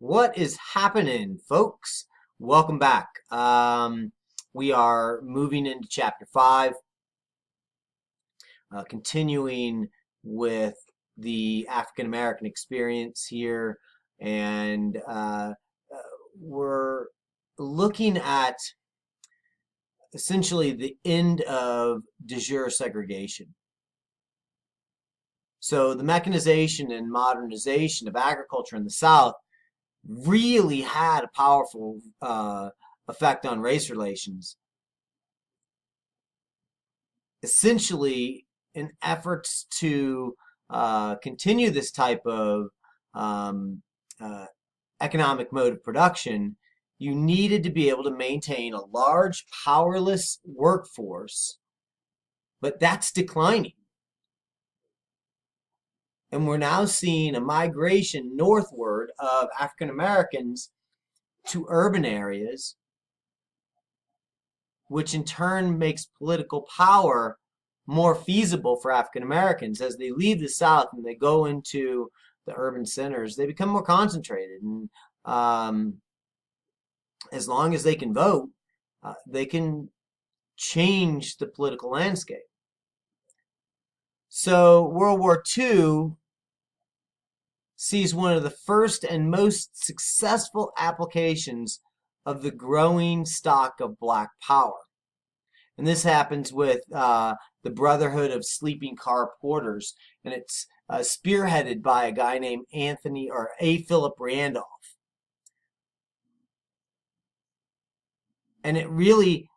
What is happening, folks? Welcome back. We are moving into chapter 5, continuing with the African American experience here, and we're looking at essentially the end of de jure segregation. So the mechanization and modernization of agriculture in the South really had a powerful effect on race relations. Essentially, in efforts to continue this type of um, uh, economic mode of production, you needed to be able to maintain a large, powerless workforce, but that's declining. And we're now seeing a migration northward of African Americans to urban areas, which in turn makes political power more feasible for African Americans. As they leave the South and they go into the urban centers, they become more concentrated. And as long as they can vote, they can change the political landscape. So World War II sees one of the first and most successful applications of the growing stock of black power. And this happens with the Brotherhood of Sleeping Car Porters, and it's spearheaded by a guy named A. Philip Randolph. And it really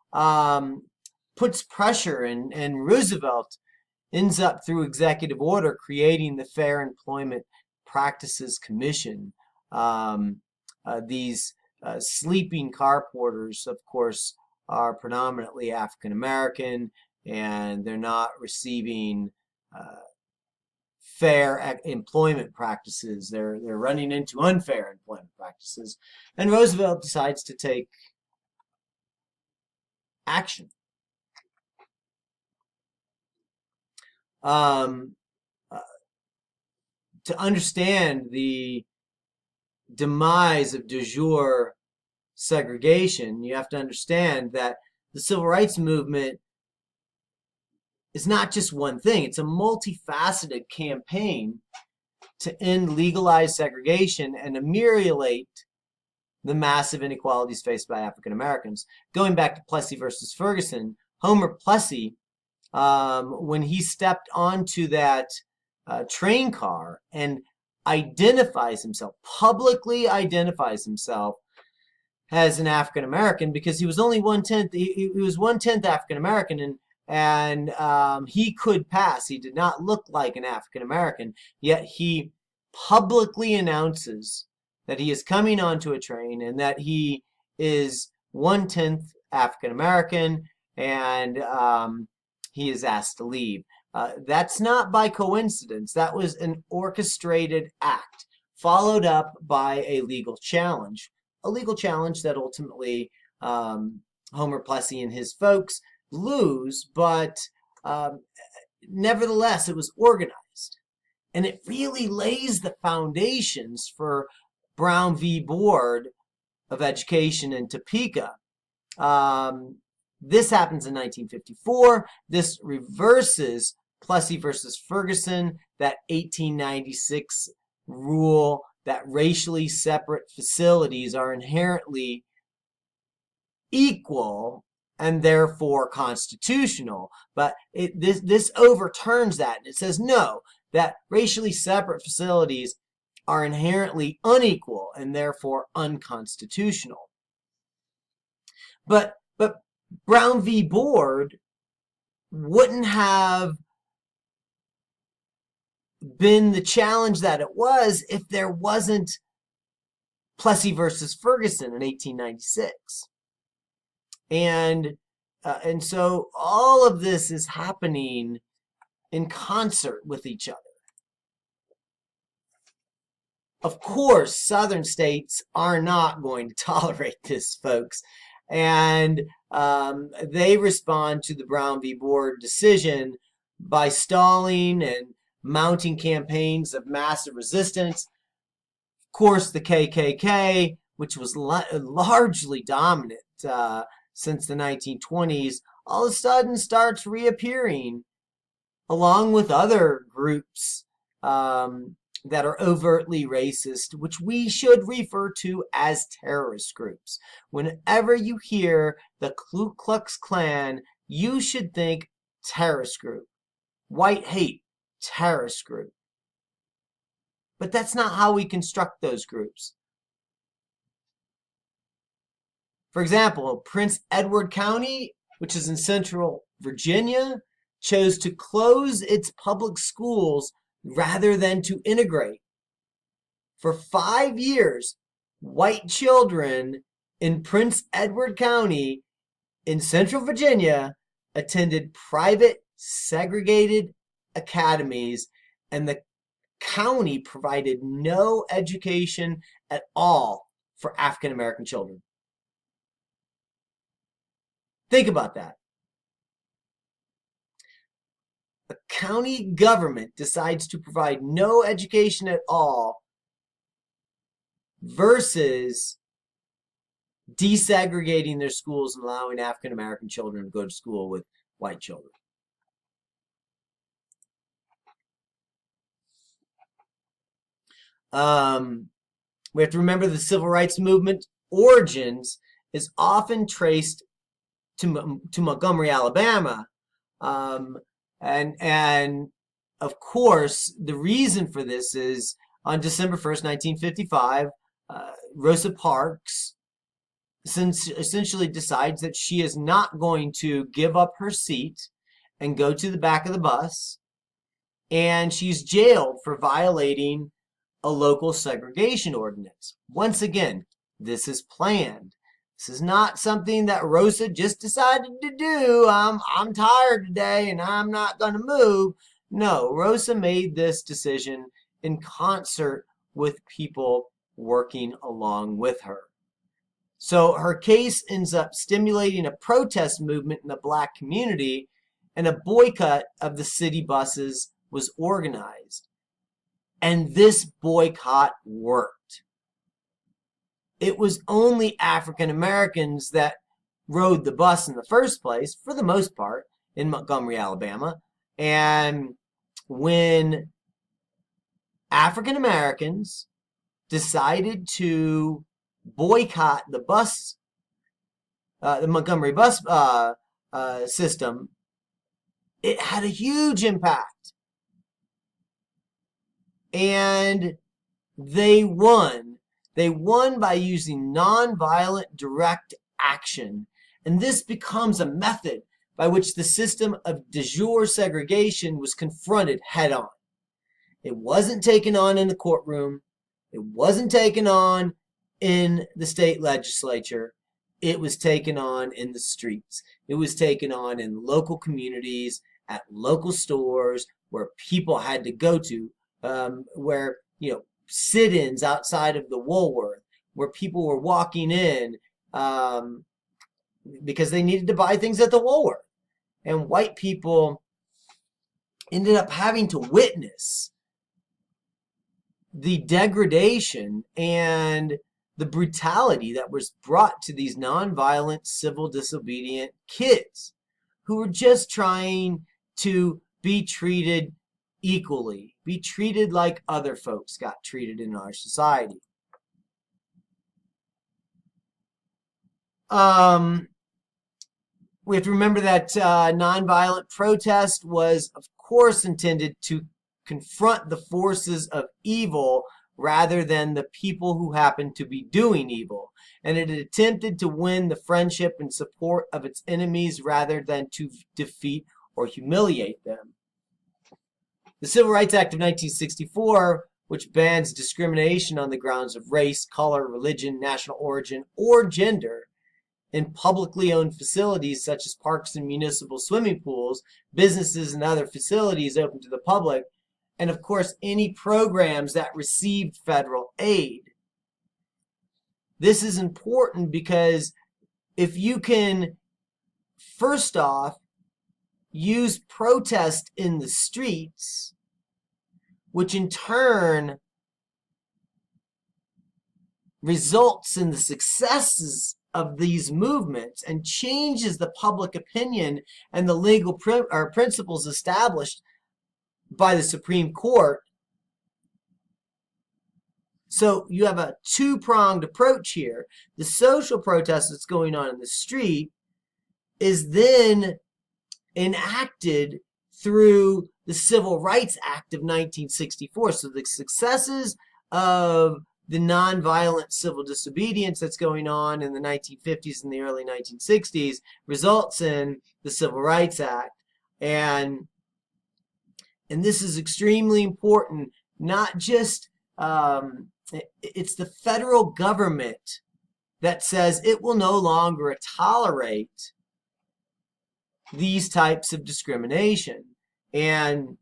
puts pressure, and Roosevelt ends up, through executive order, creating the Fair Employment Practices Commission. These sleeping car porters, of course, are predominantly African American, and they're not receiving fair employment practices. They're running into unfair employment practices, and Roosevelt decides to take action. To understand the demise of de jure segregation, you have to understand that the civil rights movement is not just one thing. It's a multifaceted campaign to end legalized segregation and ameliorate the massive inequalities faced by African Americans. Going back to Plessy versus Ferguson, Homer Plessy, when he stepped onto that train car and publicly identifies himself as an African American, because he was only 1/10. He was 1/10 African American, and he could pass. He did not look like an African American, yet he publicly announces that he is coming onto a train and that he is 1/10 African American, and he is asked to leave. That's not by coincidence. That was an orchestrated act, followed up by a legal challenge that ultimately Homer Plessy and his folks lose, but nevertheless, it was organized. And it really lays the foundations for Brown v. Board of Education in Topeka. This happens in 1954. This reverses Plessy versus Ferguson, that 1896 rule that racially separate facilities are inherently equal and therefore constitutional. But this overturns that, and it says no, that racially separate facilities are inherently unequal and therefore unconstitutional. But Brown v. Board wouldn't have been the challenge that it was if there wasn't Plessy versus Ferguson in 1896. And so all of this is happening in concert with each other. Of course, Southern states are not going to tolerate this, folks. And they respond to the Brown v. Board decision by stalling and mounting campaigns of massive resistance. Of course, the KKK, which was largely dominant since the 1920s, all of a sudden starts reappearing along with other groups that are overtly racist, which we should refer to as terrorist groups. Whenever you hear the Ku Klux Klan, you should think terrorist group. White hate, terrorist group. But that's not how we construct those groups. For example, Prince Edward County, which is in central Virginia, chose to close its public schools rather than to integrate. For 5 years, white children in Prince Edward County in central Virginia attended private segregated academies, and the county provided no education at all for African American children. Think about that. A county government decides to provide no education at all versus desegregating their schools and allowing African American children to go to school with white children. We have to remember the civil rights movement origins is often traced to Montgomery, Alabama. And of course, the reason for this is on December 1st, 1955, Rosa Parks essentially decides that she is not going to give up her seat and go to the back of the bus, and she's jailed for violating a local segregation ordinance. Once again, this is planned. This is not something that Rosa just decided to do. I'm tired today and I'm not going to move. No, Rosa made this decision in concert with people working along with her. So her case ends up stimulating a protest movement in the black community, and a boycott of the city buses was organized. And this boycott worked. It was only African Americans that rode the bus in the first place, for the most part, in Montgomery, Alabama. And when African Americans decided to boycott the bus, the Montgomery bus system, it had a huge impact. And they won. They won by using nonviolent direct action. And this becomes a method by which the system of de jure segregation was confronted head on. It wasn't taken on in the courtroom. It wasn't taken on in the state legislature. It was taken on in the streets. It was taken on in local communities, at local stores, where people had to go to, where, sit-ins outside of the Woolworth, where people were walking in because they needed to buy things at the Woolworth. And white people ended up having to witness the degradation and the brutality that was brought to these nonviolent, civil disobedient kids who were just trying to be treated equally, be treated like other folks got treated in our society. We have to remember that nonviolent protest was, of course, intended to confront the forces of evil rather than the people who happened to be doing evil. And it attempted to win the friendship and support of its enemies rather than to defeat or humiliate them. The Civil Rights Act of 1964, which bans discrimination on the grounds of race, color, religion, national origin, or gender in publicly owned facilities such as parks and municipal swimming pools, businesses and other facilities open to the public, and of course any programs that received federal aid. This is important because if you can, first off, use protest in the streets, which in turn results in the successes of these movements and changes the public opinion and the legal principles established by the Supreme Court. So you have a two-pronged approach here. The social protest that's going on in the street is then enacted through the Civil Rights Act of 1964. So the successes of the nonviolent civil disobedience that's going on in the 1950s and the early 1960s results in the Civil Rights Act. And this is extremely important, not just, it's the federal government that says it will no longer tolerate these types of discrimination. And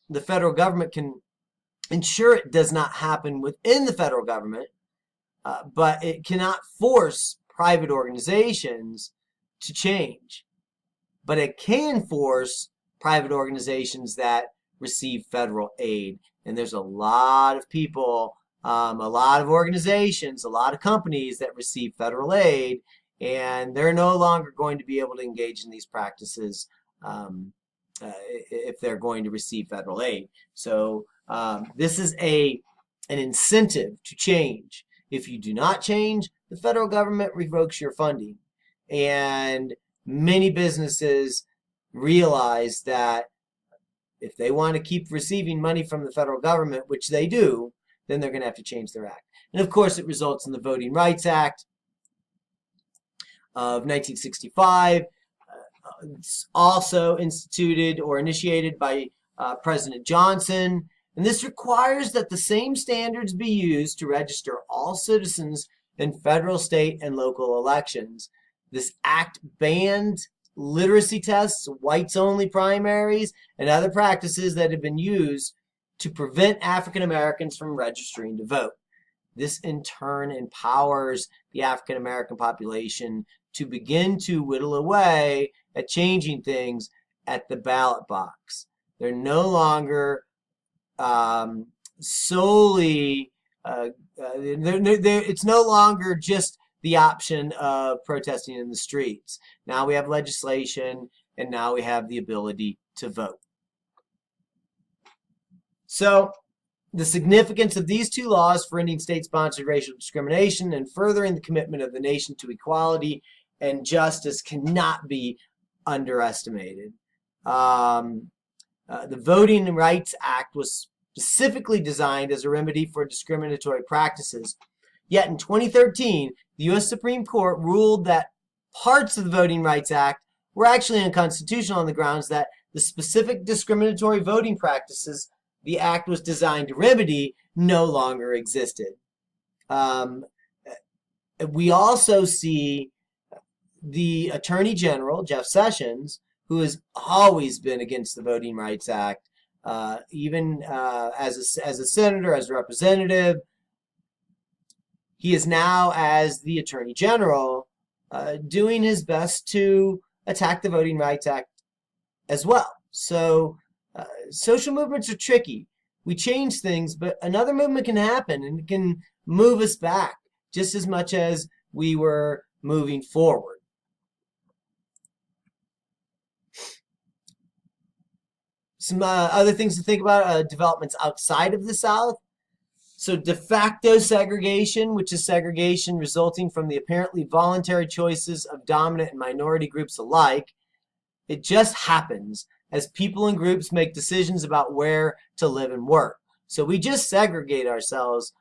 the federal government can ensure it does not happen within the federal government, but it cannot force private organizations to change. But it can force private organizations that receive federal aid. And there's a lot of people, a lot of organizations, a lot of companies that receive federal aid, and they're no longer going to be able to engage in these practices if they're going to receive federal aid. So this is an incentive to change. If you do not change, the federal government revokes your funding. And many businesses realize that if they want to keep receiving money from the federal government, which they do, then they're going to have to change their act. And of course, it results in the Voting Rights Act of 1965. It's also instituted or initiated by President Johnson. And this requires that the same standards be used to register all citizens in federal, state, and local elections. This act banned literacy tests, whites-only primaries, and other practices that have been used to prevent African Americans from registering to vote. This, in turn, empowers the African American population to begin to whittle away at changing things at the ballot box. They're no longer solely, it's no longer just the option of protesting in the streets. Now we have legislation, and now we have the ability to vote. So the significance of these two laws for ending state-sponsored racial discrimination and furthering the commitment of the nation to equality and justice cannot be underestimated. The Voting Rights Act was specifically designed as a remedy for discriminatory practices. Yet in 2013, the U.S. Supreme Court ruled that parts of the Voting Rights Act were actually unconstitutional on the grounds that the specific discriminatory voting practices the act was designed to remedy no longer existed. We also see the Attorney General, Jeff Sessions, who has always been against the Voting Rights Act, even as a senator, as a representative. He is now, as the Attorney General, doing his best to attack the Voting Rights Act as well. So social movements are tricky. We change things, but another movement can happen and it can move us back just as much as we were moving forward. Some other things to think about, developments outside of the South. So de facto segregation, which is segregation resulting from the apparently voluntary choices of dominant and minority groups alike. It just happens as people and groups make decisions about where to live and work. So we just segregate ourselves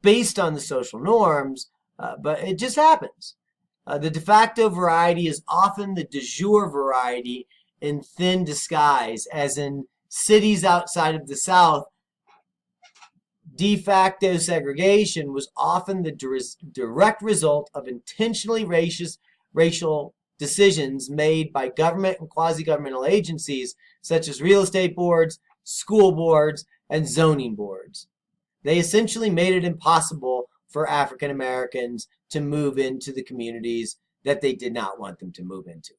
based on the social norms, but it just happens. The de facto variety is often the de jure variety in thin disguise, as in cities outside of the South. De facto segregation was often the direct result of intentionally racial decisions made by government and quasi-governmental agencies such as real estate boards, school boards, and zoning boards. They essentially made it impossible for African Americans to move into the communities that they did not want them to move into.